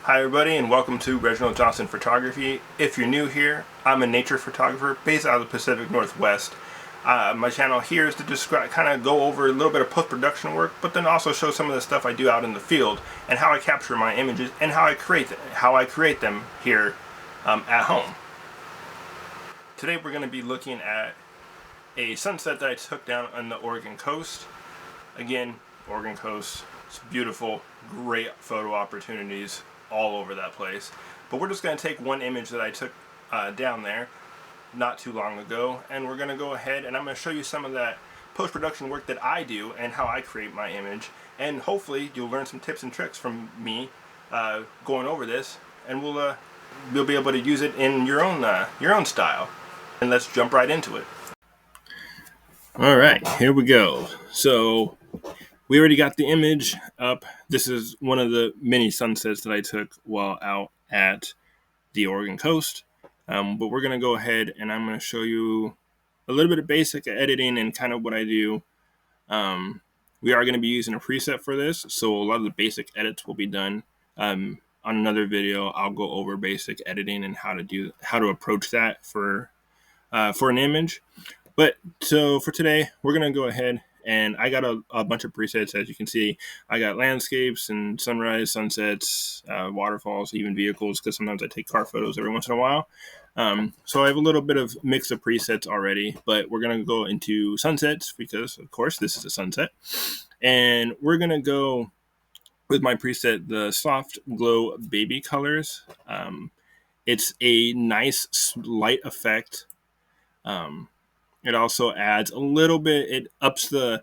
Hi everybody and welcome to Reginald Johnson Photography. If you're new here, I'm a nature photographer based out of the Pacific Northwest. My channel here is to describe, kind of go over a little bit of post-production work, but then also show some of the stuff I do out in the field and how I capture my images and how I create them here at home. Today we're going to be looking at a sunset that I took down on the Oregon coast. Again, Oregon coast, it's beautiful, great photo opportunities all over that place. But we're just going to take one image that I took down there not too long ago, and we're going to go ahead and I'm going to show you some of that post-production work that I do and how I create my image, and hopefully you'll learn some tips and tricks from me going over this, and you'll be able to use it in your own style. And let's jump right into it. All right, here we go. So we already got the image up. This is one of the many sunsets that I took while out at the Oregon coast. But we're going to go ahead and I'm going to show you a little bit of basic editing and kind of what I do. We are going to be using a preset for this, so a lot of the basic edits will be done. On another video, I'll go over basic editing and how to approach that for an image. But so for today, we're going to go ahead and I got a bunch of presets. As you can see, I got landscapes and sunrise, sunsets, waterfalls, even vehicles, because sometimes I take car photos every once in a while. So I have a little bit of mix of presets already, but we're going to go into sunsets because, of course, this is a sunset. And we're going to go with my preset, the Soft Glow Baby Colors. It's a nice light effect. It also adds a little bit, it ups the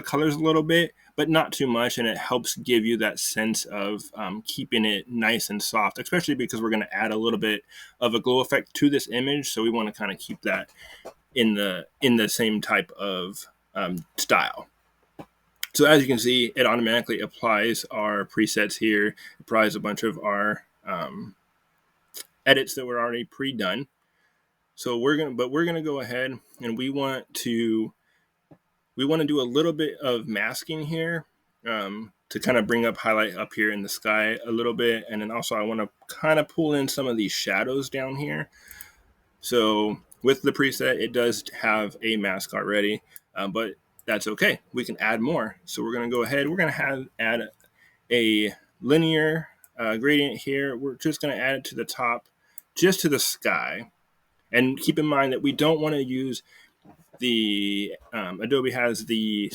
colors a little bit, but not too much, and it helps give you that sense of keeping it nice and soft, especially because we're going to add a little bit of a glow effect to this image, so we want to kind of keep that in the same type of style. So as you can see, it automatically applies our presets here. It applies a bunch of our edits that were already pre-done. So we're gonna go ahead and we want to do a little bit of masking here to kind of bring up highlight up here in the sky a little bit, and then also I want to kind of pull in some of these shadows down here. So with the preset, it does have a mask already, but that's okay. We can add more. So we're gonna go ahead. We're gonna add a linear gradient here. We're just gonna add it to the top, just to the sky. And keep in mind that we don't want to use the Adobe has the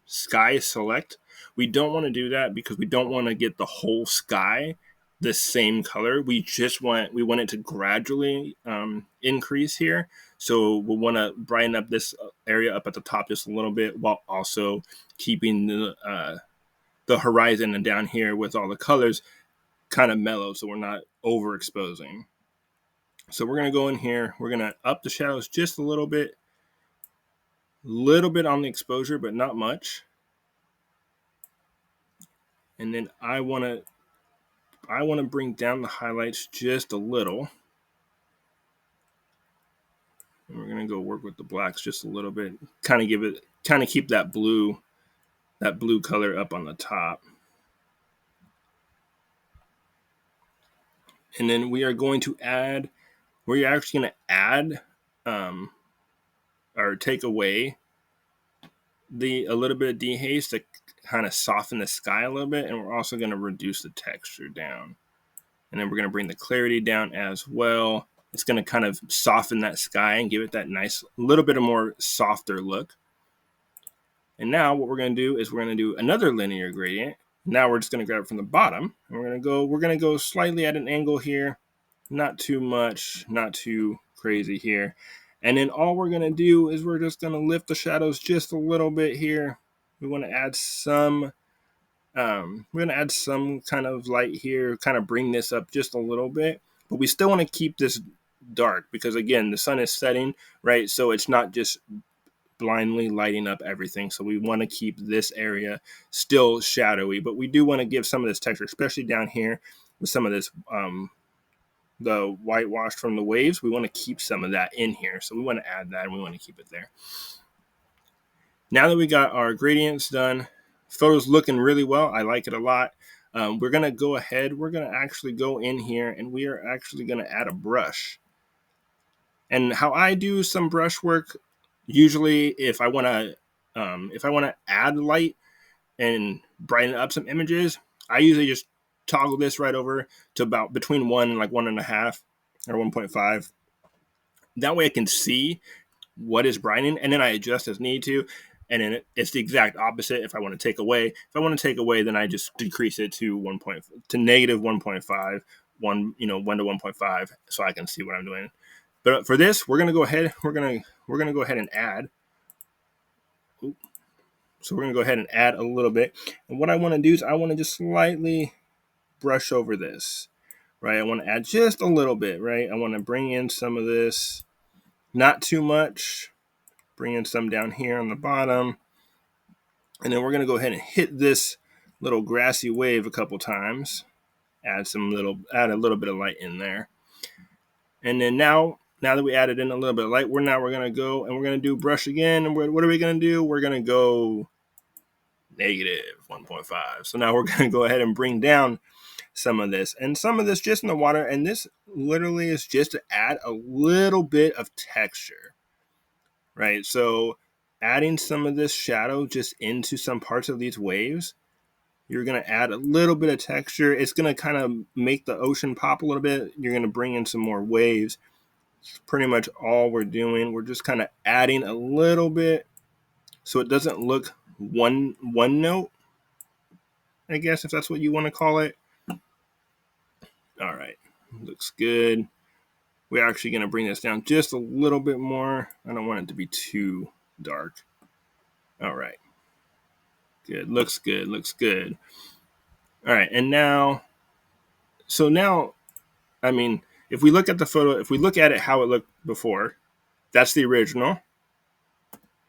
sky select. We don't want to do that because we don't want to get the whole sky the same color. We want it to gradually increase here. So we'll want to brighten up this area up at the top just a little bit, while also keeping the horizon and down here with all the colors kind of mellow, so we're not overexposing. So we're going to go in here, we're going to up the shadows just a little bit on the exposure, but not much. And then I want to bring down the highlights just a little. And we're going to go work with the blacks just a little bit, kind of keep that blue color up on the top. And then we're actually going to add or take away a little bit of dehaze to kind of soften the sky a little bit, and we're also going to reduce the texture down. And then we're going to bring the clarity down as well. It's going to kind of soften that sky and give it that nice little bit of more softer look. And now what we're going to do is we're going to do another linear gradient. Now we're just going to grab it from the bottom, and we're going to go slightly at an angle here, not too much, not too crazy here. And then all we're going to do is we're just going to lift the shadows just a little bit here. We want to add some kind of light here, kind of bring this up just a little bit. But we still want to keep this dark because, again, the sun is setting, right? So it's not just blindly lighting up everything. So we want to keep this area still shadowy, but we do want to give some of this texture, especially down here with some of this the whitewash from the waves. We want to keep some of that in here. So we want to add that and we want to keep it there. Now that we got our gradients done, photo's looking really well. I like it a lot. we're going to go ahead. We're going to actually go in here and we are actually going to add a brush. And how I do some brush work, usually if I want to add light and brighten up some images, I usually just toggle this right over to about between 1 and like 1.5 or 1.5. That way I can see what is brightening, and then I adjust as need to. And then it's the exact opposite if I want to take away. If I want to take away, then I just decrease it to negative 1.5, 1 to 1.5, so I can see what I'm doing. But for this, we're gonna go ahead. We're gonna go ahead and add. So we're gonna go ahead and add a little bit. And what I want to do is I want to just slightly brush over this, right? I want to add just a little bit, right? I want to bring in some of this, not too much. Bring in some down here on the bottom. And then we're going to go ahead and hit this little grassy wave a couple times. Add a little bit of light in there. And then now that we added in a little bit of light, we're going to go and we're going to do brush again. And what are we going to do? We're going to go negative 1.5. So now we're going to go ahead and bring down some of this, and some of this just in the water. And this literally is just to add a little bit of texture, right? So adding some of this shadow just into some parts of these waves, you're going to add a little bit of texture. It's going to kind of make the ocean pop a little bit. You're going to bring in some more waves. It's pretty much all we're doing. We're just kind of adding a little bit so it doesn't look one note, I guess, if that's what you want to call it. All right, looks good. We're actually going to bring this down just a little bit more. I don't want it to be too dark. All right. Good. Looks good. Looks good. All right. And now, I mean, if we look at the photo, if we look at it how it looked before, that's the original.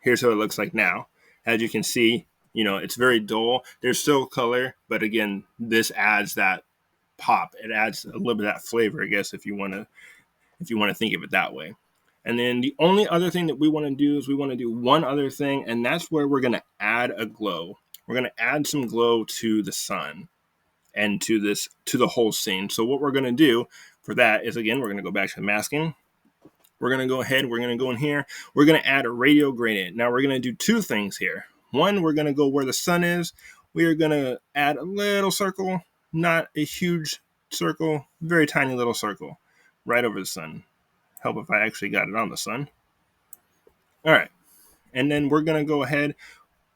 Here's how it looks like now. As you can see, it's very dull. There's still color, but again, this adds that pop. It adds a little bit of that flavor, I guess, if you want to think of it that way. And then the only other thing that we want to do is we want to do one other thing, and that's where we're going to add a glow. We're going to add some glow to the sun and to the whole scene. So what we're going to do for that is, again, we're going to go back to the masking. We're going to go ahead, we're going to go in here, we're going to add a radial gradient. Now we're going to do two things here. One, we're going to go where the sun is. We are going to add a little circle, not a huge circle, very tiny little circle right over the sun. Help if I actually got it on the sun. All right. And then we're going to go ahead.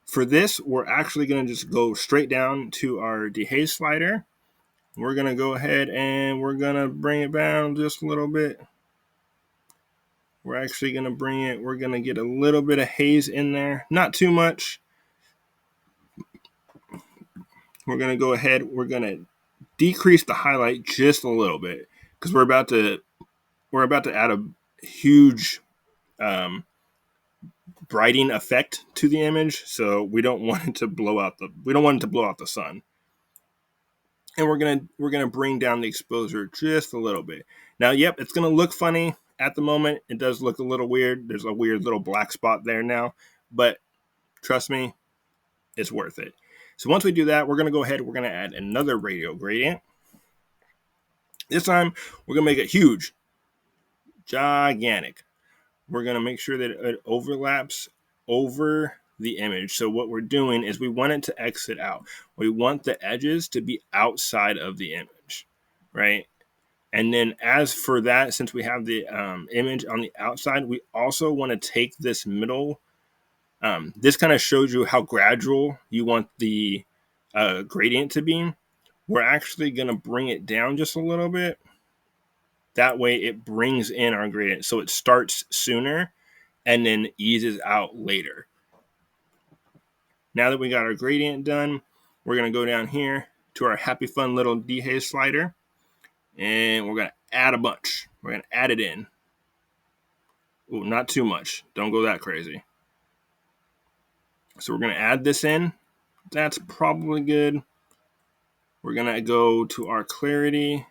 For this, we're actually going to just go straight down to our dehaze slider. We're going to go ahead and we're going to bring it down just a little bit. We're actually going to we're going to get a little bit of haze in there. Not too much. We're going to go ahead. We're going to decrease the highlight just a little bit because we're about to add a huge brightening effect to the image, so we don't want it to blow out the sun. And we're gonna bring down the exposure just a little bit. Now, yep, it's gonna look funny at the moment. It does look a little weird. There's a weird little black spot there now, but trust me, it's worth it. So once we do that, we're gonna go ahead. We're gonna add another radial gradient. This time, we're gonna make it huge, gigantic. We're going to make sure that it overlaps over the image. So what we're doing is we want it to exit out. We want the edges to be outside of the image, right? And then as for that, since we have the image on the outside, we also want to take this middle. This kind of shows you how gradual you want the gradient to be. We're actually going to bring it down just a little bit. That way it brings in our gradient. So it starts sooner and then eases out later. Now that we got our gradient done, we're going to go down here to our happy fun little dehaze slider. And we're going to add a bunch. We're going to add it in. Ooh, not too much. Don't go that crazy. So we're going to add this in. That's probably good. We're going to go to our clarity.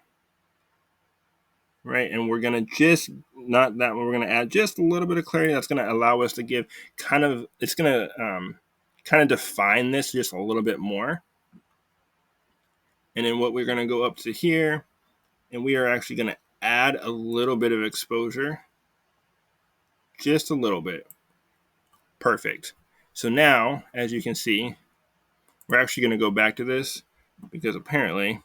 Right, and we're going to just, not that one, we're going to add just a little bit of clarity. That's going to allow us to give it's going to kind of define this just a little bit more. And then what we're going to go up to here, and we are actually going to add a little bit of exposure. Just a little bit. Perfect. So now, as you can see, we're actually going to go back to this because apparently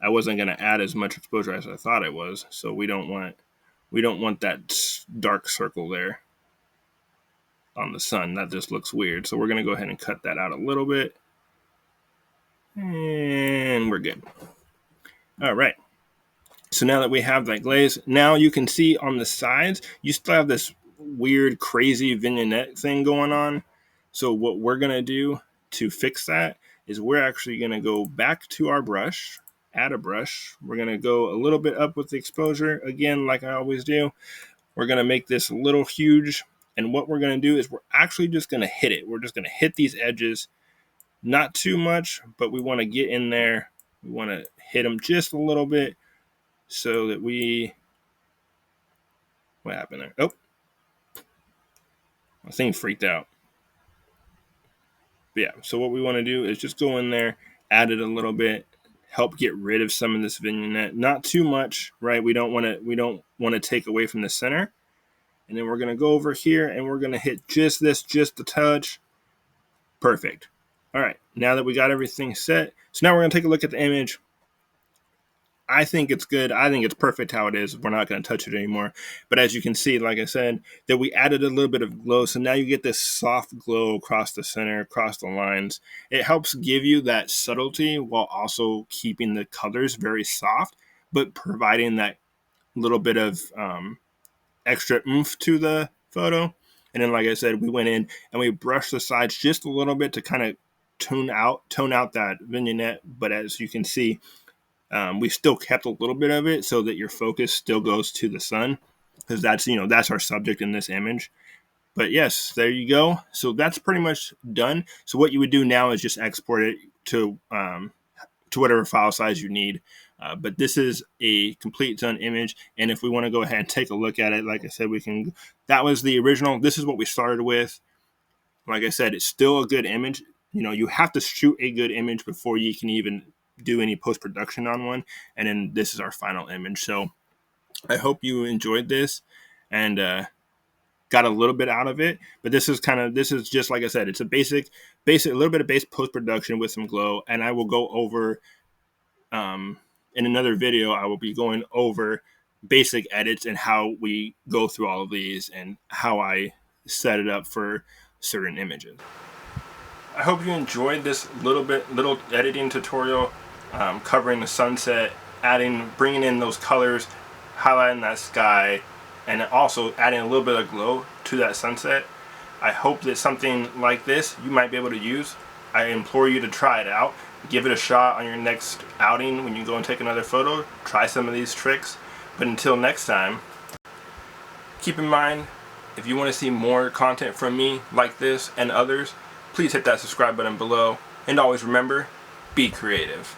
I wasn't going to add as much exposure as I thought I was. So we don't want that dark circle there on the sun. That just looks weird. So we're going to go ahead and cut that out a little bit. And we're good. All right. So now that we have that glaze, now you can see on the sides, you still have this weird, crazy vignette thing going on. So what we're going to do to fix that is we're actually going to go back to our brush, add a brush. We're going to go a little bit up with the exposure. Again, like I always do, we're going to make this a little huge. And what we're going to do is we're actually just going to hit it. We're just going to hit these edges. Not too much, but we want to get in there. We want to hit them just a little bit so that what happened there? Oh, my thing freaked out. But yeah, so what we want to do is just go in there, add it a little bit, help get rid of some of this vignette. Not too much, right? We don't want to take away from the center. And then we're going to go over here and we're going to hit just a touch. Perfect. All right, now that we got everything set, so now we're going to take a look at the image. I think it's good. I think it's perfect how it is. We're not going to touch it anymore. But as you can see, like I said, that we added a little bit of glow. So now you get this soft glow across the center, across the lines. It helps give you that subtlety while also keeping the colors very soft, but providing that little bit of extra oomph to the photo. And then, like I said, we went in and we brushed the sides just a little bit to kind of tone out that vignette. But as you can see, we still kept a little bit of it so that your focus still goes to the sun, because that's our subject in this image. But yes, there you go. So that's pretty much done. So what you would do now is just export it to whatever file size you need. But this is a complete done image. And if we want to go ahead and take a look at it, like I said, we can. That was the original. This is what we started with. Like I said, it's still a good image. You have to shoot a good image before you can even do any post-production on one. And then this is our final image. So I hope you enjoyed this and got a little bit out of it. But this is just, like I said, it's a basic, a little bit of base post-production with some glow. And I will go over, in another video, I will be going over basic edits and how we go through all of these and how I set it up for certain images. I hope you enjoyed this little editing tutorial covering the sunset, bringing in those colors, highlighting that sky, and also adding a little bit of glow to that sunset. I hope that something like this you might be able to use. I implore you to try it out. Give it a shot on your next outing when you go and take another photo. Try some of these tricks. But until next time, keep in mind, if you want to see more content from me like this and others, please hit that subscribe button below. And always remember, be creative.